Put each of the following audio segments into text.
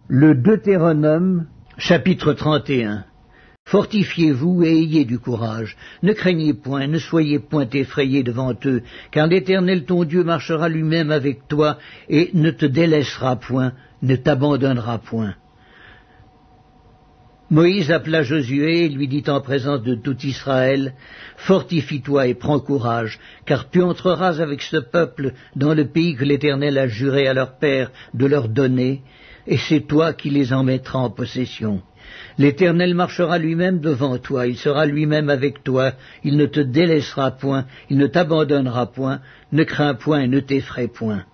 Le Deutéronome, chapitre 31. Fortifiez-vous et ayez du courage. Ne craignez point, ne soyez point effrayés devant eux, car l'Éternel ton Dieu marchera lui-même avec toi et ne te délaissera point, ne t'abandonnera point. Moïse appela Josué et lui dit en présence de tout Israël, « Fortifie-toi et prends courage, car tu entreras avec ce peuple dans le pays que l'Éternel a juré à leur père de leur donner, et c'est toi qui les en mettras en possession. L'Éternel marchera lui-même devant toi, il sera lui-même avec toi, il ne te délaissera point, il ne t'abandonnera point, ne crains point et ne t'effraie point. »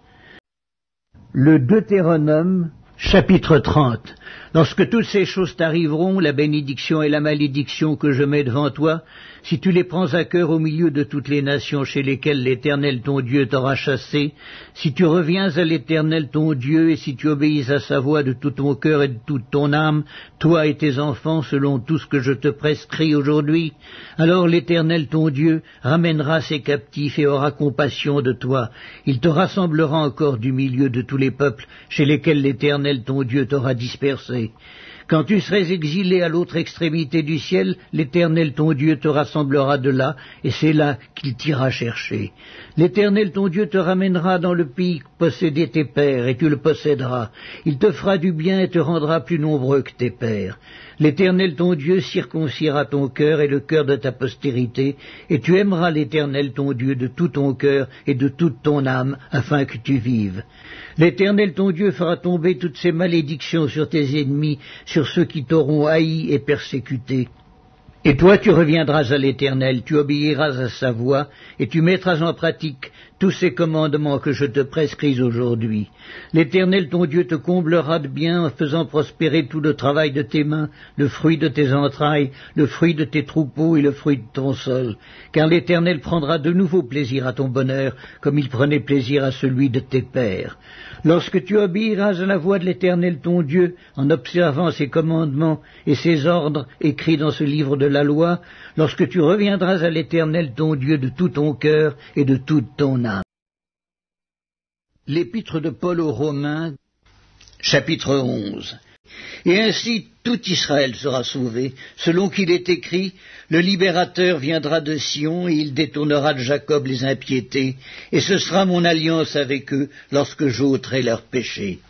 Le Deutéronome, chapitre 30. Lorsque toutes ces choses t'arriveront, la bénédiction et la malédiction que je mets devant toi, si tu les prends à cœur au milieu de toutes les nations chez lesquelles l'Éternel ton Dieu t'aura chassé, si tu reviens à l'Éternel ton Dieu et si tu obéis à sa voix de tout ton cœur et de toute ton âme, toi et tes enfants, selon tout ce que je te prescris aujourd'hui, alors l'Éternel ton Dieu ramènera ses captifs et aura compassion de toi. Il te rassemblera encore du milieu de tous les peuples chez lesquels l'Éternel ton Dieu t'aura dispersé. Quand tu serais exilé à l'autre extrémité du ciel, l'Éternel ton Dieu te rassemblera de là, et c'est là qu'il t'ira chercher. L'Éternel ton Dieu te ramènera dans le pays que possédaient tes pères, et tu le posséderas. Il te fera du bien et te rendra plus nombreux que tes pères. L'Éternel ton Dieu circoncira ton cœur et le cœur de ta postérité, et tu aimeras l'Éternel ton Dieu de tout ton cœur et de toute ton âme, afin que tu vives. L'Éternel ton Dieu fera tomber toutes ces malédictions sur tes ennemis, sur ceux qui t'auront haï et persécuté. Et toi tu reviendras à l'Éternel, tu obéiras à sa voix, et tu mettras en pratique tous ces commandements que je te prescris aujourd'hui. L'Éternel ton Dieu te comblera de bien en faisant prospérer tout le travail de tes mains, le fruit de tes entrailles, le fruit de tes troupeaux et le fruit de ton sol. Car l'Éternel prendra de nouveau plaisir à ton bonheur, comme il prenait plaisir à celui de tes pères. Lorsque tu obéiras à la voix de l'Éternel ton Dieu, en observant ses commandements et ses ordres écrits dans ce livre de la loi, lorsque tu reviendras à l'Éternel ton Dieu de tout ton cœur et de toute ton âme. L'Épître de Paul aux Romains, chapitre 11. Et ainsi tout Israël sera sauvé, selon qu'il est écrit, le libérateur viendra de Sion, et il détournera de Jacob les impiétés, et ce sera mon alliance avec eux, lorsque j'ôterai leurs péchés.